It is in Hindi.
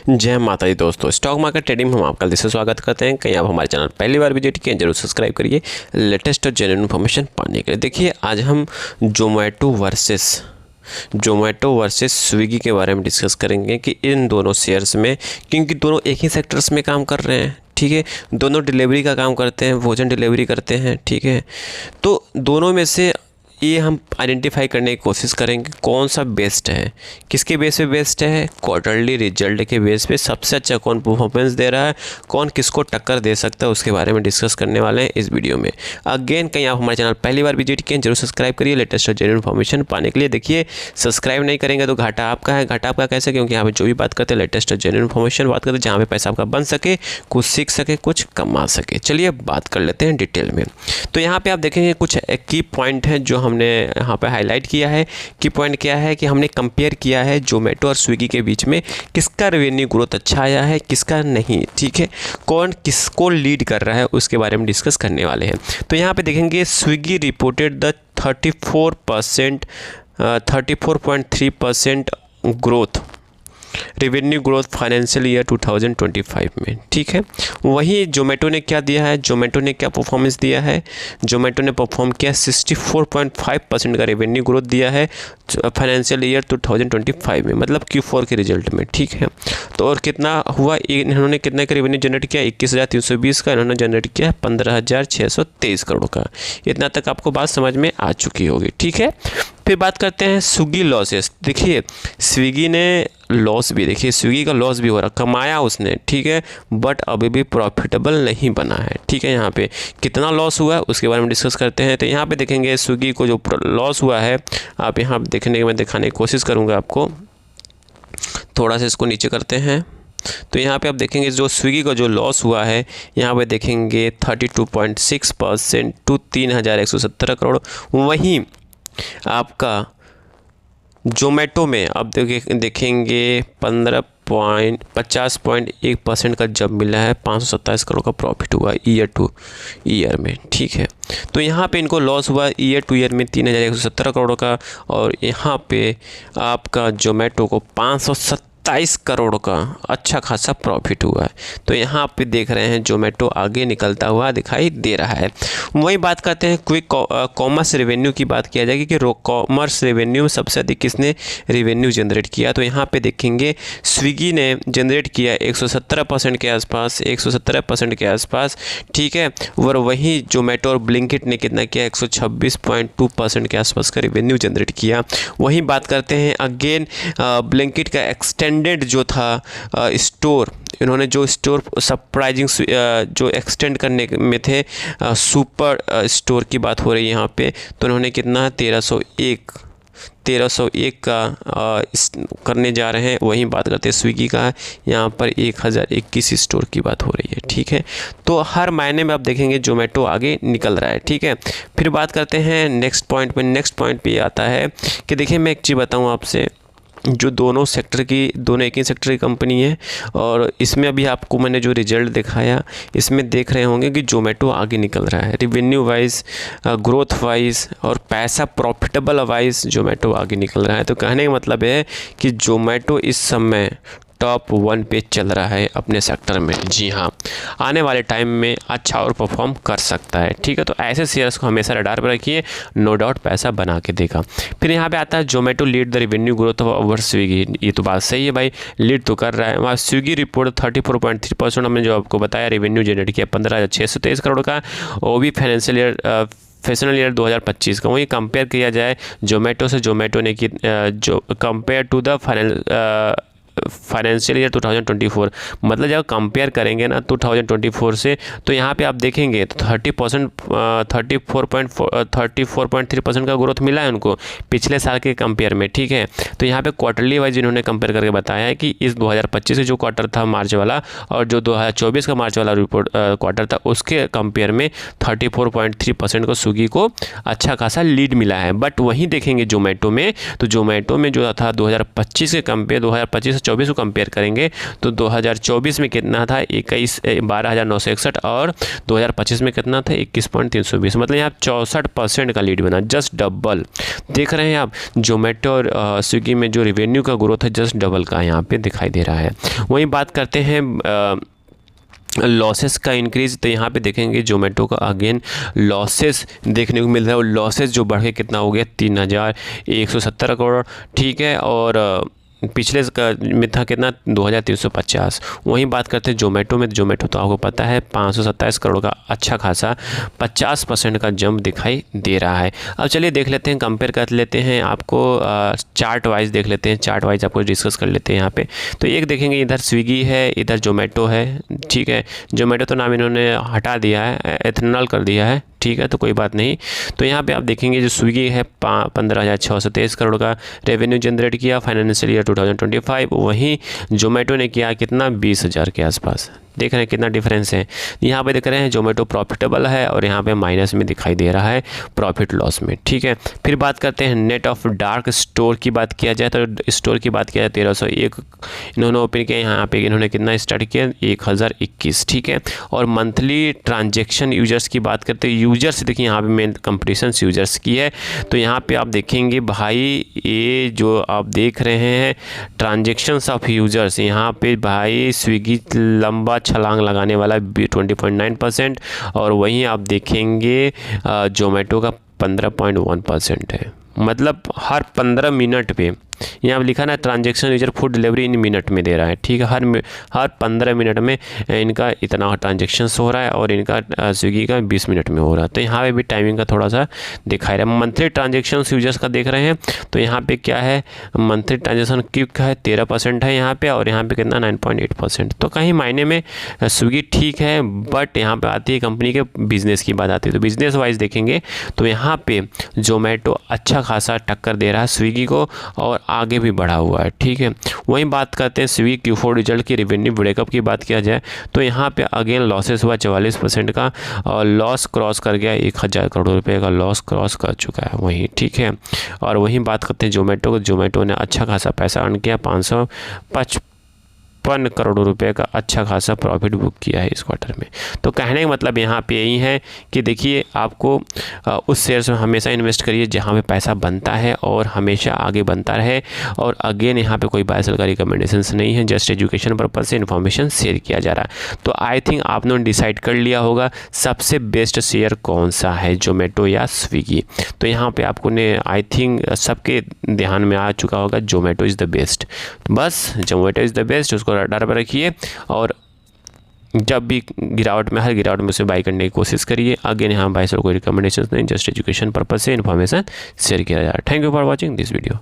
जय माता दी दोस्तों, स्टॉक मार्केट ट्रेडिंग में हम आपका दिल से स्वागत करते हैं। कहीं आप हमारे चैनल पहली बार विजिट किए जरूर सब्सक्राइब करिए लेटेस्ट और जेन्युइन इन्फॉर्मेशन पाने के लिए। देखिए, आज हम जोमेटो वर्सेस स्विगी के बारे में डिस्कस करेंगे कि इन दोनों शेयर्स में, क्योंकि दोनों एक ही सेक्टर्स में काम कर रहे हैं, ठीक है, दोनों डिलीवरी का काम करते हैं, भोजन डिलीवरी करते हैं, ठीक है। तो दोनों में से ये हम आइडेंटिफाई करने की कोशिश करेंगे कौन सा बेस्ट है, किसके बेस पे बेस्ट है। क्वार्टरली रिजल्ट के बेस पे सबसे अच्छा कौन परफॉर्मेंस दे रहा है, कौन किसको टक्कर दे सकता है, उसके बारे में डिस्कस करने वाले हैं इस वीडियो में। अगेन, कहीं आप हमारे चैनल पहली बार विजिट किए जरूर सब्सक्राइब करिए लेटेस्ट और जेन्युइन इन्फॉर्मेशन पाने के लिए। देखिए, सब्सक्राइब नहीं करेंगे तो घाटा आपका है। घाटा आपका कैसे? क्योंकि यहाँ पे जो भी बात करते हैं लेटेस्ट और जेन्युइन इन्फॉर्मेशन बात करते हैं, जहाँ पे पैसा आपका बन सके, कुछ सीख सके, कुछ कमा सके। चलिए बात कर लेते हैं डिटेल में। तो यहाँ पे आप देखेंगे कुछ की पॉइंट है जो हमने यहाँ पे हाईलाइट किया है। की पॉइंट क्या है कि हमने कंपेयर किया है जोमेटो और स्विगी के बीच में किसका रेवेन्यू ग्रोथ अच्छा आया है, किसका नहीं, ठीक है, कौन किसको लीड कर रहा है, उसके बारे में डिस्कस करने वाले हैं। तो यहाँ पे देखेंगे Swiggy reported the 34.3% growth, revenue growth financial year 2025 में, ठीक है। वहीं जोमेटो ने क्या दिया है, जोमेटो ने क्या परफॉर्मेंस दिया है, जोमेटो ने परफॉर्म किया 64.5% का रेवेन्यू ग्रोथ दिया है फाइनेंशियल ईयर 2025 में, मतलब Q4 के रिजल्ट में, ठीक है। तो और कितना हुआ, इन्होंने कितने का रेवेन्यू जनरेट किया, 21,320 का, इन्होंने जनरेट किया 15,623 करोड़ का। इतना तक आपको बात समझ में आ चुकी होगी, ठीक है। फिर बात करते हैं स्विगी लॉसेस। देखिए, स्विगी ने लॉस भी, देखिए स्विगी का लॉस भी हो रहा, कमाया उसने, ठीक है, बट अभी भी प्रॉफिटेबल नहीं बना है, ठीक है। यहाँ पे कितना लॉस हुआ है उसके बारे में डिस्कस करते हैं। तो यहाँ पे देखेंगे स्विगी को जो लॉस हुआ है, आप यहाँ देखने मैं दिखाने की कोशिश करूँगा आपको। थोड़ा सा इसको नीचे करते हैं। तो यहाँ पे आप देखेंगे जो स्विगी का जो लॉस हुआ है, यहाँ पे देखेंगे 32.6% टू 3,117 करोड़। वहीं आपका जोमेटो में अब देखेंगे 50.1% का जब मिला है, 527 करोड़ का प्रॉफिट हुआ ईयर टू ईयर में, ठीक है। तो यहाँ पे इनको लॉस हुआ ईयर टू ईयर में 3,117 करोड़ का, और यहाँ पे आपका जोमेटो को 527 करोड़ का अच्छा खासा प्रॉफिट हुआ है। तो यहाँ पे देख रहे हैं जोमेटो आगे निकलता हुआ दिखाई दे रहा है। वही बात करते हैं क्विक कॉमर्स रेवेन्यू की बात किया जाएगी कि कॉमर्स रेवेन्यू में सबसे अधिक किसने रेवेन्यू जनरेट किया। तो यहाँ पे देखेंगे स्विगी ने जनरेट किया 117% के आसपास, 117% के आसपास, ठीक है। और वहीं जोमेटो और ब्लिंकिट ने कितना किया, 126.2% के आसपास का रेवेन्यू जनरेट किया। वहीं बात करते हैं अगेन ब्लिंकिट का एक्सटेंडेड जो था स्टोर, इन्होंने जो स्टोर सरप्राइजिंग जो एक्सटेंड करने में थे, सुपर स्टोर की बात हो रही है यहाँ पे। तो इन्होंने कितना 1301 का करने जा रहे हैं। वहीं बात करते हैं स्विगी का, यहाँ पर 1021 स्टोर की बात हो रही है, ठीक है। तो हर महीने में आप देखेंगे जोमेटो आगे निकल रहा है, ठीक है। फिर बात करते हैं नेक्स्ट पॉइंट पे। नेक्स्ट पॉइंट पे आता है कि देखिए, मैं एक चीज़ बताऊँ आपसे, जो दोनों एक ही सेक्टर की कंपनी है, और इसमें अभी आपको मैंने जो रिजल्ट दिखाया, इसमें देख रहे होंगे कि जोमेटो आगे निकल रहा है रेवेन्यू वाइज, ग्रोथ वाइज और पैसा प्रॉफिटेबल वाइज जोमेटो आगे निकल रहा है। तो कहने का मतलब है कि जोमेटो इस समय टॉप 1 पे चल रहा है अपने सेक्टर में। जी हाँ, आने वाले टाइम में अच्छा और परफॉर्म कर सकता है, ठीक है। तो ऐसे शेयर्स को हमेशा रडार पर रखिए, नो डाउट पैसा बना के देगा। फिर यहाँ पे आता है Zomato lead the revenue growth over Swiggy. ये तो बात सही है भाई, लीड तो कर रहा है। वहाँ स्विगी रिपोर्ट 34.3%, हमने जो आपको बताया रेवेन्यू जनरेट किया 15,623 करोड़ का, वो भी फाइनेंशियल ईयर 2025 का। वही कंपेयर किया जाए जोमेटो से, जोमेटो ने की जो compare to the financial year 2024, मतलब जब कंपेयर करेंगे ना 2024 से, तो यहाँ पे आप देखेंगे तो 34.3% का ग्रोथ मिला है उनको पिछले साल के कंपेयर में, ठीक है। तो यहाँ पे क्वार्टरली वाइज इन्होंने कंपेयर करके बताया है कि इस 2025 जो क्वार्टर था मार्च वाला, और जो 2024 का मार्च वाला रिपोर्ट क्वार्टर था, उसके कंपेयर में 34.3% को स्विगी को अच्छा खासा लीड मिला है। बट वहीं देखेंगे जोमेटो में, तो जोमेटो में जो था 2025 के कंपेयर 2025 2024 को कंपेयर करेंगे तो 2024 में कितना था 12,961 और 2025 में कितना था 21,320, मतलब यहाँ 64% का लीड बना, जस्ट डबल। देख रहे हैं आप जोमेटो और स्विगी में जो रेवेन्यू का ग्रोथ है जस्ट डबल का यहाँ पे दिखाई दे रहा है। वहीं बात करते हैं लॉसेस का इंक्रीज़, तो यहाँ पे देखेंगे जोमेटो का अगेन लॉसेस देखने को मिल रहा है, और लॉसेस जो बढ़ के कितना हो गया 3,170 करोड़, ठीक है, और पिछले में था कितना 2,350। वहीं बात करते हैं जोमेटो में, जोमेटो तो आपको पता है 527 करोड़ का अच्छा खासा 50% का जंप दिखाई दे रहा है। अब चलिए देख लेते हैं, कंपेयर कर लेते हैं, आपको चार्ट वाइज देख लेते हैं, चार्ट वाइज आपको डिस्कस कर लेते हैं यहाँ पे। तो एक देखेंगे इधर स्विगी है, इधर जोमेटो है, ठीक है। जोमेटो तो नाम इन्होंने हटा दिया है, एथेनॉल कर दिया है, ठीक है, तो कोई बात नहीं। तो यहाँ पे आप देखेंगे जो स्विगी है 15,623 करोड़ का रेवेन्यू जनरेट किया फाइनेंशियल ईयर 2025, वहीं जोमेटो ने किया कितना 20,000 के आसपास। देख रहे हैं कितना डिफरेंस है। यहाँ पे देख रहे हैं जोमेटो प्रॉफिटेबल है और यहाँ पे माइनस में दिखाई दे रहा है प्रॉफिट लॉस में, ठीक है। फिर बात करते हैं नेट ऑफ डार्क स्टोर की बात किया जाए, तो स्टोर की बात किया जाए 1301 इन्होंने ओपन किया, यहाँ पे इन्होंने कितना स्टार्ट किया 1021, ठीक है। और मंथली ट्रांजेक्शन यूजर्स की बात करते हैं, यूजर्स देखिए यहाँ पे मेन कंपटीशन यूजर्स की है, तो यहाँ पे आप देखेंगे भाई ये जो आप देख रहे हैं ट्रांजेक्शन्स ऑफ यूजर्स, यहाँ पे भाई स्विगी लंबा छलांग लगाने वाला 20.9% और वहीं आप देखेंगे जोमेटो का 15.1% है, मतलब हर 15 मिनट पे यहाँ लिखा ना ट्रांजेक्शन यूजर फूड डिलीवरी इन मिनट में दे रहा है, ठीक है। हर 15 मिनट में इनका इतना ट्रांजेक्शन्स हो रहा है और इनका स्विगी का 20 मिनट में हो रहा है, तो यहाँ पे भी टाइमिंग का थोड़ा सा दिखाई रहा है। मंथली ट्रांजेक्शन्स यूजर्स का देख रहे हैं, तो यहाँ पे क्या है मंथली ट्रांजेक्शन क्विक है 13% है यहाँ पे, और यहाँ पे कितना 9.8%, तो कहीं मायने में स्विगी ठीक है, बट यहाँ पर आती है कंपनी के बिजनेस की बात आती है। तो बिजनेस वाइज देखेंगे तो यहाँ पे जोमेटो अच्छा खासा टक्कर दे रहा है स्विगी को और आगे भी बढ़ा हुआ है, ठीक है। वहीं बात करते हैं स्विगी Q4 रिजल्ट की रेवेन्यू ब्रेकअप की बात किया जाए तो यहाँ पे अगेन लॉसेस हुआ 44% का, और लॉस क्रॉस कर गया 1,000 करोड़ रुपए का लॉस क्रॉस कर चुका है वहीं, ठीक है। और वहीं बात करते हैं जोमेटो ने अच्छा खासा पैसा अर्न किया 555 करोड़ रुपए का अच्छा खासा प्रॉफिट बुक किया है इस क्वार्टर में। तो कहने का मतलब यहाँ पे यही है कि देखिए आपको उस शेयर्स में हमेशा इन्वेस्ट करिए जहाँ पे पैसा बनता है और हमेशा आगे बनता रहे। और अगेन यहाँ पे कोई बाय सेल का रिकमेंडेशंस नहीं है, जस्ट एजुकेशन पर्पज से इन्फॉर्मेशन शेयर किया जा रहा है। तो आई थिंक आपने डिसाइड कर लिया होगा सबसे बेस्ट शेयर कौन सा है, जोमेटो या स्विगी। तो यहाँ पे आपको ने आई थिंक सबके ध्यान में आ चुका होगा जोमेटो इज़ द बेस्ट, बस जोमेटो इज़ द बेस्ट, उसको रडार पर रखिए और जब भी गिरावट में हर गिरावट में उसे बाई करने की कोशिश करिए। अगेन यहाँ बाई से कोई रिकमेंडेशन नहीं, जस्ट एजुकेशन पर्पज से इन्फॉर्मेशन शेयर किया जा रहा है। Thank you for watching this video.